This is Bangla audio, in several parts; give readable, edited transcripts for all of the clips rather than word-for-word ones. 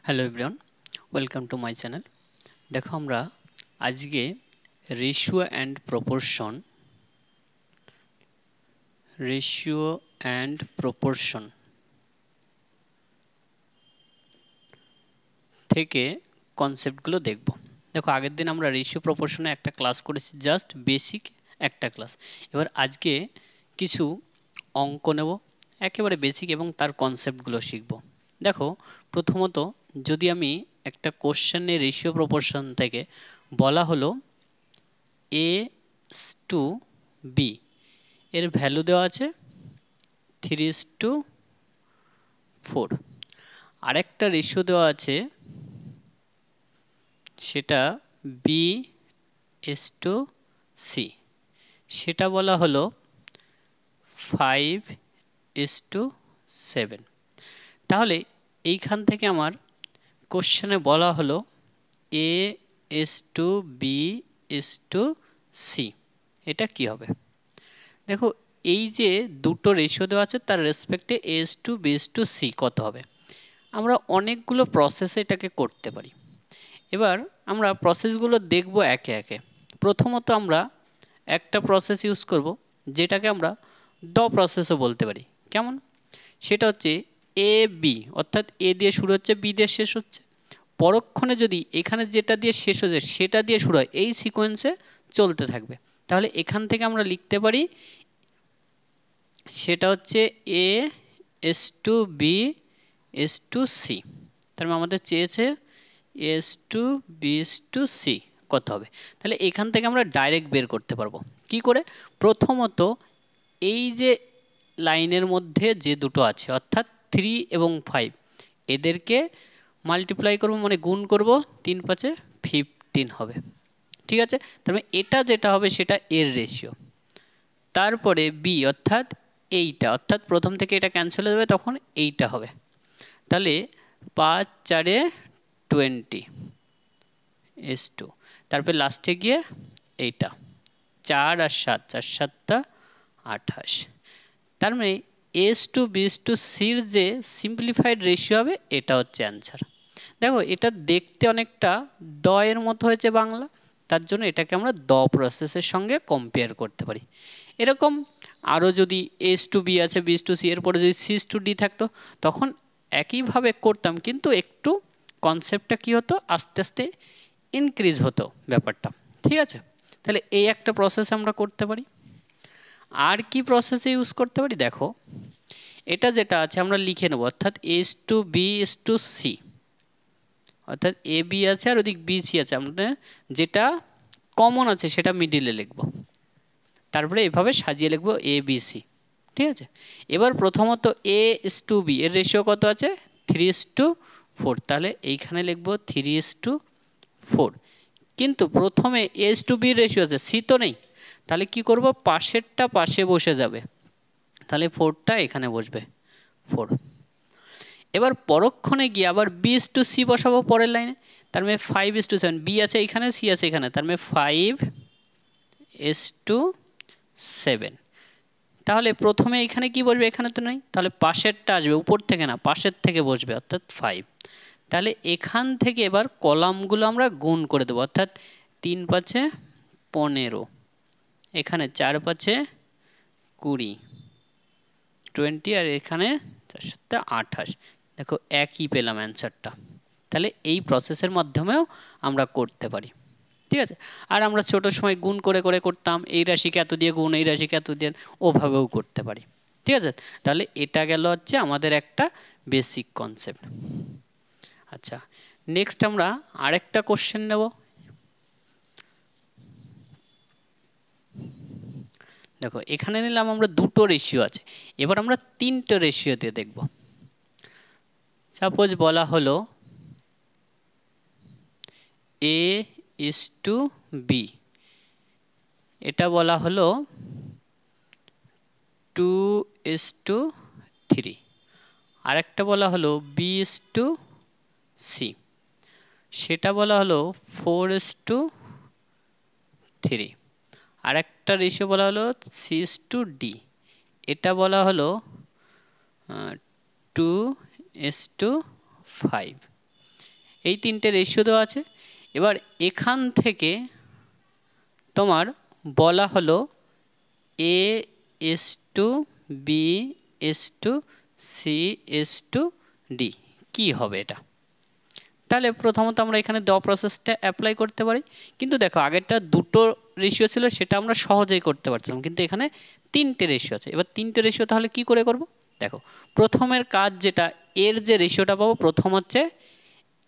Hello everyone, welcome to my channel. দেখো আমরা আজকে রেশিও অ্যান্ড প্রপোর্শন থেকে কনসেপ্টগুলো দেখব। দেখো আগের দিন আমরা রেশিও প্রপোর্শনে একটা ক্লাস করেছি, জাস্ট বেসিক একটা ক্লাস। এবার আজকে কিছু অঙ্ক নেব, একেবারে বেসিক, এবং তার কনসেপ্টগুলো শিখব। দেখো প্রথমত যদি আমি একটা কোশ্চেনে রেশিও প্রপোর্শন থেকে বলা হলো A/B, এর ভ্যালু দেওয়া আছে 3:4। আরেকটা রেশিও দেওয়া আছে, সেটা B/C, সেটা বলা হলো 5:7। তাহলে এইখান থেকে আমার কোশ্চেনে বলা হলো A/B/C, এটা কি হবে? দেখো এই যে দুটো রেশিও দেওয়া আছে তার রেসপেক্টে A/B/C কত হবে? আমরা অনেকগুলো প্রসেসে এটাকে করতে পারি। এবার আমরা প্রসেসগুলো দেখব একে একে। প্রথমত আমরা একটা প্রসেস ইউজ করব যেটাকে আমরা দ প্রসেসও বলতে পারি। কেমন? সেটা হচ্ছে AB, অর্থাৎ এ দিয়ে শুরু হচ্ছে, বি দিয়ে শেষ হচ্ছে। পরক্ষণে যদি এখানে যেটা দিয়ে শেষ হচ্ছে সেটা দিয়ে শুরু হয়, এই সিকোয়েন্সে চলতে থাকবে। তাহলে এখান থেকে আমরা লিখতে পারি সেটা হচ্ছে A/B/C। তার মানে আমাদের চেয়েছে A/B/C কত হবে। তাহলে এখান থেকে আমরা ডাইরেক্ট বের করতে পারবো কি করে? প্রথমত এই যে লাইনের মধ্যে যে দুটো আছে, অর্থাৎ 3 এবং 5, এদেরকে মাল্টিপ্লাই করব, মানে গুণ করব, 3×5 = 15 হবে। ঠিক আছে, তার মানে এটা যেটা হবে সেটা এর রেশিও। তারপরে বি, অর্থাৎ এইটা, অর্থাৎ প্রথম থেকে এটা ক্যান্সেল হয়ে যাবে, তখন এইটা হবে। তাহলে 5×4 = 20 তারপরে লাস্টে গিয়ে এইটা 4 আর 7, 4 × 7 = 28। তার মানে A/B/Cর যে সিম্পলিফাইড রেশিও হবে এটা হচ্ছে অ্যান্সার। দেখো এটা দেখতে অনেকটা দ এর মতো হয়েছে বাংলা, তার জন্য এটাকে আমরা দ প্রসেসের সঙ্গে কম্পেয়ার করতে পারি। এরকম আরও যদি A/B আছে, B/C, এরপরে যদি C/D থাকতো তখন একইভাবে করতাম, কিন্তু একটু কনসেপ্টটা কী হতো, আস্তে আস্তে ইনক্রিজ হতো ব্যাপারটা। ঠিক আছে, তাহলে এই একটা প্রসেস আমরা করতে পারি। আর কি প্রসেসে ইউজ করতে পারি? দেখো এটা যেটা আছে আমরা লিখে নেব, অর্থাৎ A/B/C, অর্থাৎ AB আছে আর ওদিক BC আছে, আমাদের যেটা কমন আছে সেটা মিডিলে লিখব, তারপরে এভাবে সাজিয়ে লিখব ABC। ঠিক আছে, এবার প্রথমত A/B এর রেশিও কত আছে? 3:4। তাহলে এইখানে লিখব 3:4, কিন্তু প্রথমে A/B এর রেশিও আছে, C তো নেই। তাহলে কি করব? পাশেরটা পাশে বসে যাবে, তাহলে 4টা এখানে বসবে, 4। এবার পরক্ষণে গিয়ে আবার B/C বসাবো পরের লাইনে, তার মানে 5:7। B আছে এখানে, C আছে এখানে, তার মানে 5:7। তাহলে প্রথমে এখানে কি বসবে? এখানে তো নেই, তাহলে পাশেরটা আসবে, উপর থেকে না পাশের থেকে বসবে, অর্থাৎ 5। তাহলে এখান থেকে এবার কলামগুলো আমরা গুণ করে দেবো, অর্থাৎ 3×5 = 15, এখানে 4×5 = 20, আর এখানে 4×7 = 28। দেখো একই পেলাম অ্যান্সারটা। তাহলে এই প্রসেসের মাধ্যমেও আমরা করতে পারি। ঠিক আছে, আর আমরা ছোটোর সময় গুণ করে করে করতাম, এই রাশিকে এত দিয়ে গুণ, এই রাশিকে এত দিয়ে, ওভাবেও করতে পারি। ঠিক আছে, তাহলে এটা গেল হচ্ছে আমাদের একটা বেসিক কনসেপ্ট। আচ্ছা, নেক্সট আমরা আরেকটা কোশ্চেন নেব। দেখো এখানে নিলাম আমরা দুটো রেশিও আছে, এবার আমরা তিনটে রেশিও দিয়ে দেখব। সাপোজ বলা হলো A/B, এটা বলা হলো 2:3, আরেকটা বলা হলো B/C, সেটা বলা হলো 4:3, আরেকটা রেশিও বলা হলো C/D, এটা বলা হলো 2:5। এই তিনটে রেশিও দেওয়া আছে। এবার এখান থেকে তোমার বলা হলো A/B/C/D কি হবে এটা। তাহলে প্রথমত আমরা এখানে দেওয়া প্রসেসটা অ্যাপ্লাই করতে পারি, কিন্তু দেখো আগেরটা দুটো রেশিও ছিল সেটা আমরা সহজেই করতে পারছিলাম, কিন্তু এখানে তিনটে রেশিও আছে। এবার তিনটে রেশিও তাহলে কি করে করব, দেখো প্রথমের কাজ যেটা, এর যে রেশিওটা পাবো প্রথম হচ্ছে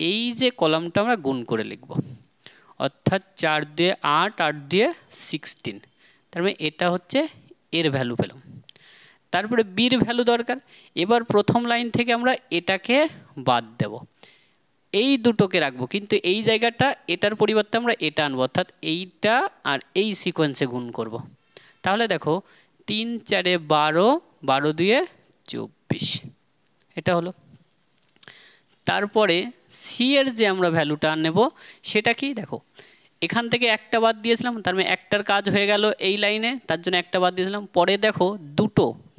এই যে কলামটা আমরা গুণ করে লিখব, অর্থাৎ 4 দিয়ে 8, 8 দিয়ে 16, তার মানে এটা হচ্ছে এর ভ্যালু পেলাম। তারপরে বির ভ্যালু দরকার, এবার প্রথম লাইন থেকে আমরা এটাকে বাদ দেব, এই দুটোকে রাখবো, কিন্তু এই জায়গাটা এটার পরিবর্তে আমরা এটা আনবো, অর্থাৎ এইটা আর এই সিকোয়েন্সে গুণ করব। তাহলে দেখো 3 4 12, 12 2 24, এটা হলো। তারপরে সি এর যে আমরা ভ্যালুটা নেব সেটা কি, দেখো এখান থেকে একটা বাদ দিয়েছিলাম, তার মানে একটার কাজ হয়ে গেল এই লাইনে, তার জন্য একটা বাদ দিয়েছিলাম। পরে দেখো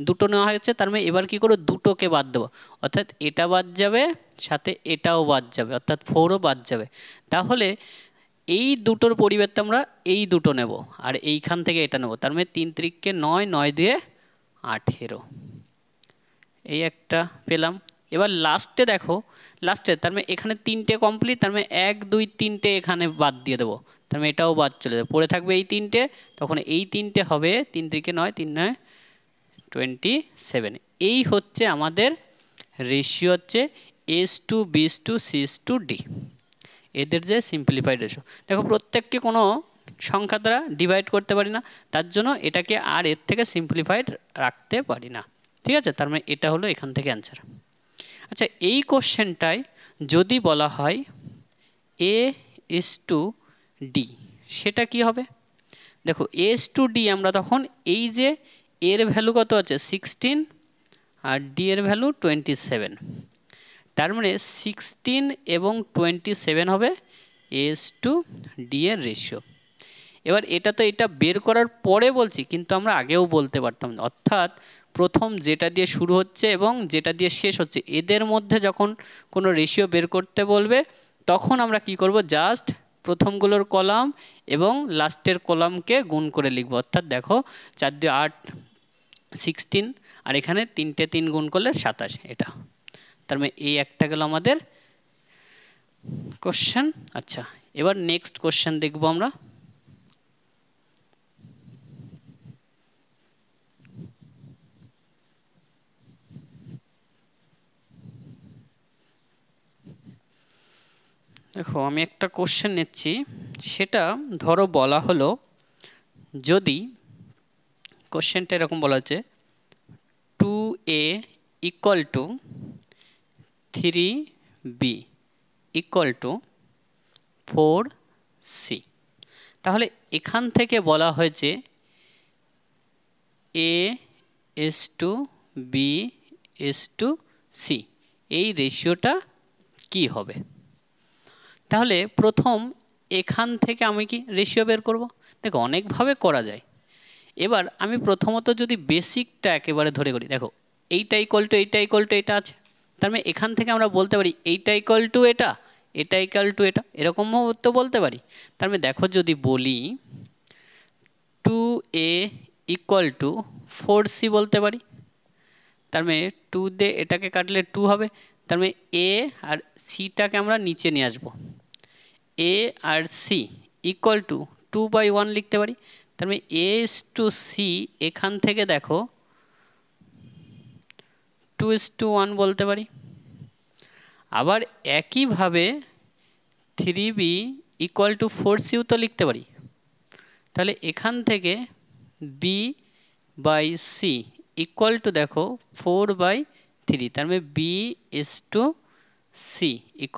দুটো নেওয়া হয়েছে, তার মানে এবার কি করো, দুটোকে বাদ দেবো, অর্থাৎ এটা বাদ যাবে, সাথে এটাও বাদ যাবে, অর্থাৎ 4ও বাদ যাবে। তাহলে এই দুটোর পরিবর্তে আমরা এই দুটো নেব, আর এইখান থেকে এটা নেব, তার মানে 3 3 9, 9 2 18, এই একটা পেলাম। এবার লাস্টে দেখো, লাস্টে তার মানে এখানে তিনটে কমপ্লিট, তার মানে 1 2 3টে এখানে বাদ দিয়ে দেবো, তার মানে এটাও বাদ চলে যাবে, পড়ে থাকবে এই তিনটে, তখন এই তিনটে হবে 3 3 9, 3 9 27। এই হচ্ছে আমাদের রেশিও, হচ্ছে S/B/C/D, এদের যে সিম্পলিফাইড রেশিও। দেখো প্রত্যেককে কোনো সংখ্যা দ্বারা ডিভাইড করতে পারি না, তার জন্য এটাকে আর এর থেকে সিম্পলিফাইড রাখতে পারি না, ঠিক আছে। তার মানে এটা হলো এখান থেকে অ্যান্সার। আচ্ছা, এই কোশ্চেনটায় যদি বলা হয় A/D, সেটা কি হবে, দেখো A/D আমরা তখন এই যে এর ভ্যালু কত আছে 16 আর ডি এর ভ্যালু 27, তার মানে 16 এবং 27 হবে A/D এর রেশিও। এবার এটা তো এটা বের করার পরে বলছি, কিন্তু আমরা আগেও বলতে পারতাম, অর্থাৎ প্রথম যেটা দিয়ে শুরু হচ্ছে এবং যেটা দিয়ে শেষ হচ্ছে এদের মধ্যে যখন কোনো রেশিও বের করতে বলবে তখন আমরা কি করব, জাস্ট প্রথমগুলোর কলাম এবং লাস্টের কলামকে গুণ করে লিখব, অর্থাৎ দেখো 4 2 8 16, আর এখানে 3 3 গুণ করলে 27, এটা। তার মানে এই একটা গেল আমাদের কোশ্চেন। আচ্ছা, এবার নেক্সট কোশ্চেন দেখব আমরা। দেখো আমি একটা কোশ্চেন নিচ্ছি, সেটা ধরো বলা হলো, যদি কোশ্চেনটা এরকম বলা হচ্ছে 2A = 3B = 4C, তাহলে এখান থেকে বলা হয়েছে A/B/C, এই রেশিওটা কি হবে। তাহলে প্রথম এখান থেকে আমি কি রেশিও বের করব, দেখো অনেকভাবে করা যায়। এবার আমি প্রথমত যদি বেসিকটা একেবারে ধরে করি, দেখো এইটা ইকুয়াল টু এইটা ইকুয়াল টু এটা আছে, তার মানে এখান থেকে আমরা বলতে পারি এইটা ইকুয়াল টু এটা, এটা ইকুয়াল টু এটা, এরকমও তো বলতে পারি। তার মানে দেখো যদি বলি 2A = 4C বলতে পারি, তার মানে 2 দিয়ে এটাকে কাটলে 2 হবে, তার মানে A আর Cটাকে আমরা নিচে নিয়ে আসবো, A আর C = 2/1 লিখতে পারি, তার মানে A/C এখান থেকে দেখো 2:1 বলতে পারি। আবার একইভাবে 3B = 4Cও তো লিখতে পারি, তাহলে এখান থেকে B/C = দেখো 4/3, তার মানে B/C =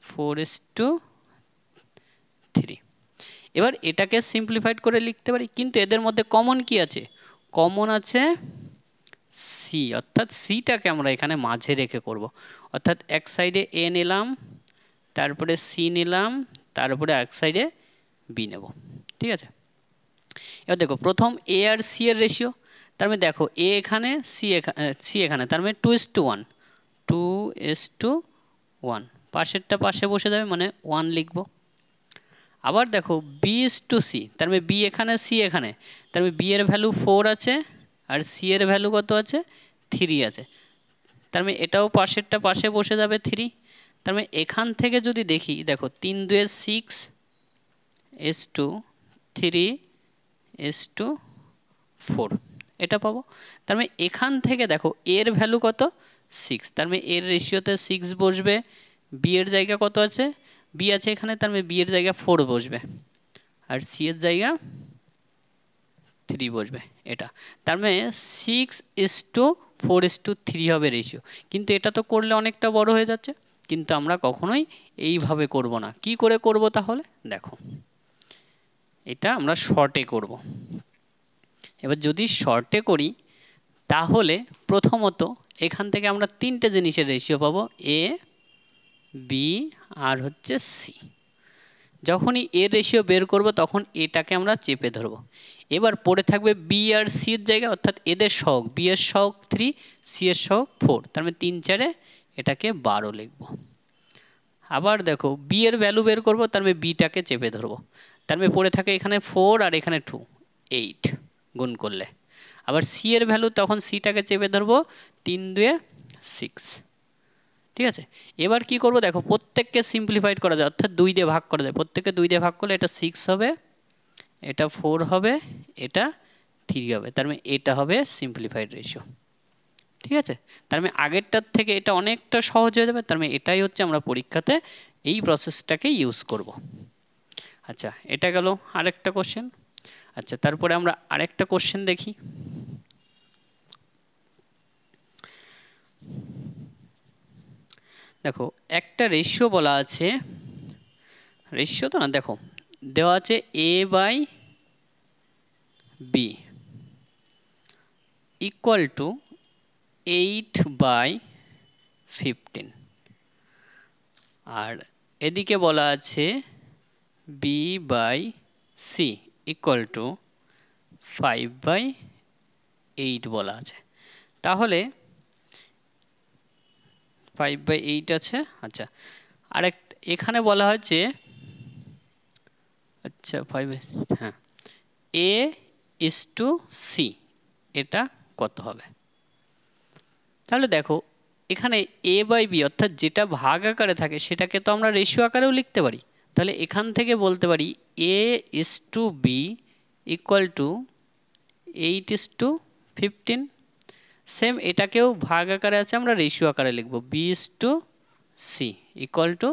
4:3। এবার এটাকে সিম্পলিফাইড করে লিখতে পারি, কিন্তু এদের মধ্যে কমন কি আছে, কমন আছে C, অর্থাৎ Cটাকে আমরা এখানে মাঝে রেখে করব, অর্থাৎ এক সাইডে A নিলাম, তারপরে C নিলাম, তারপরে এক সাইডে B নেব, ঠিক আছে। এবার দেখো প্রথম A আর C এর রেশিও, তার মানে দেখো A এখানে C এখানে, তার মানে 2:1, পাশেরটা পাশে বসে যাবে মানে 1 লিখব। আবার দেখো বি ইস টু সি, তার মানে বি এখানে সি এখানে, তার মানে বি এর ভ্যালু 4 আছে আর সি এর ভ্যালু কত আছে 3 আছে, তার মানে এটাও পাশেরটা পাশে বসে যাবে 3। তার মানে এখান থেকে যদি দেখি দেখো 3 2 6 এস টু 3 এস টু 4 এটা পাবো। তার মানে এখান থেকে দেখো এর ভ্যালু কত 6, তার মানে এর রেশিওতে 6 বসবে, বি এর জায়গা কত আছে বি আছে এখানে, তার মানে বি এর জায়গা 4 বসবে আর সি এর জায়গা 3 বসবে এটা। তার মানে 6:4:3 হবে রেশিও। কিন্তু এটা তো করলে অনেকটা বড় হয়ে যাচ্ছে, কিন্তু আমরা কখনোই এইভাবে করব না। কি করে করব তাহলে দেখো, এটা আমরা শর্টে করব। এবার যদি শর্টে করি তাহলে প্রথমত এখান থেকে আমরা 3টে জিনিসের রেশিও পাবো, এ বি আর হচ্ছে সি। যখনই এর রেশিও বের করব তখন এটাকে আমরা চেপে ধরব। এবার পড়ে থাকবে বি আর সি এর জায়গা, অর্থাৎ এদের সহগ, বি এর সহগ 3 সি এর সহগ 4, তার মানে 3 4 এটাকে 12 লিখব। আবার দেখো বি এর ভ্যালু বের করব, তার মানে বিটাকে চেপে ধরব, তার মানে পড়ে থাকে এখানে 4 আর এখানে 2 8 গুণ করলে। আবার সি এর ভ্যালু তখন সিটাকে চেপে ধরবো 3 2 6, ঠিক আছে। এবার কি করব দেখো প্রত্যেককে সিম্পলিফাইড করা যায়, অর্থাৎ 2 দিয়ে ভাগ করা যায়, প্রত্যেককে 2 দিয়ে ভাগ করলে এটা 6 হবে, এটা 4 হবে, এটা 3 হবে, তার মানে এটা হবে সিম্পলিফাইড রেশিও, ঠিক আছে। তার মানে আগেরটার থেকে এটা অনেকটা সহজ হয়ে যাবে, তার মানে এটাই হচ্ছে আমরা পরীক্ষাতে এই প্রসেসটাকে ইউজ করব। আচ্ছা এটা গেল আরেকটা কোশ্চেন। আচ্ছা তারপরে আমরা আরেকটা কোশ্চেন দেখি। দেখো একটা রেশিও বলা আছে, রেশিও তো না, দেখো দেওয়া আছে a by B equal to 8/15, আর এদিকে বলা আছে B by C equal to 5/8 বলা আছে। তাহলে 5/8 আছে। আচ্ছা আরেক এখানে বলা হচ্ছে, আচ্ছা 5 হ্যাঁ এ ইস টু সি এটা কত হবে। তাহলে দেখো এখানে এ বাই বি অর্থাৎ যেটা ভাগ আকারে থাকে সেটাকে তো আমরা রেশিও আকারেও লিখতে পারি। তাহলে এখান থেকে বলতে পারি A is to B equal to 8:15। Same এটাকেও ভাগ আকারে আছে, আমরা রেশিও আকারে লিখব, B is to C equal to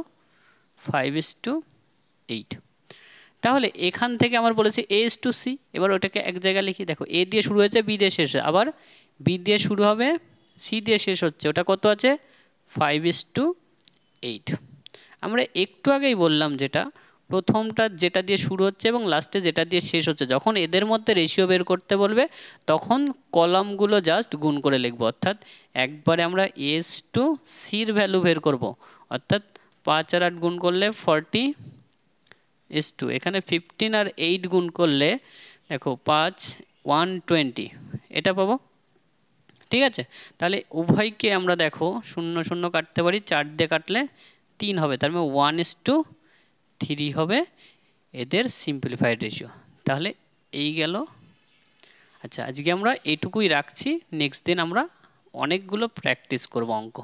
5:8। তাহলে এখান থেকে আমার বলেছে এ ইস টু সি, এবার ওটাকে এক জায়গায় লিখি। দেখো এ দিয়ে শুরু হয়েছে বি দিয়ে শেষ হয়, আবার বি দিয়ে শুরু হবে সি দিয়ে শেষ হচ্ছে, ওটা কত আছে 5:8। আমরা একটু আগেই বললাম যেটা প্রথমটা যেটা দিয়ে শুরু হচ্ছে এবং লাস্টে যেটা দিয়ে শেষ হচ্ছে, যখন এদের মধ্যে রেশিও বের করতে বলবে তখন কলামগুলো জাস্ট গুণ করে লিখবো, অর্থাৎ একবারে আমরা এস টু সির ভ্যালু বের করব, অর্থাৎ 5 আর 8 গুণ করলে 40:2, এখানে 15 আর 8 গুণ করলে দেখো 5 120 এটা পাবো, ঠিক আছে। তাহলে উভয়কে আমরা দেখো 0 0 কাটতে পারি, 4 দিয়ে কাটলে 3 হবে, তার মানে 1:3 হবে এদের সিম্পলিফাইড রেশিও। তাহলে এই গেল। আচ্ছা আজকে আমরা এইটুকুই রাখছি, নেক্সট দিন আমরা অনেকগুলো প্র্যাকটিস করব অঙ্ক।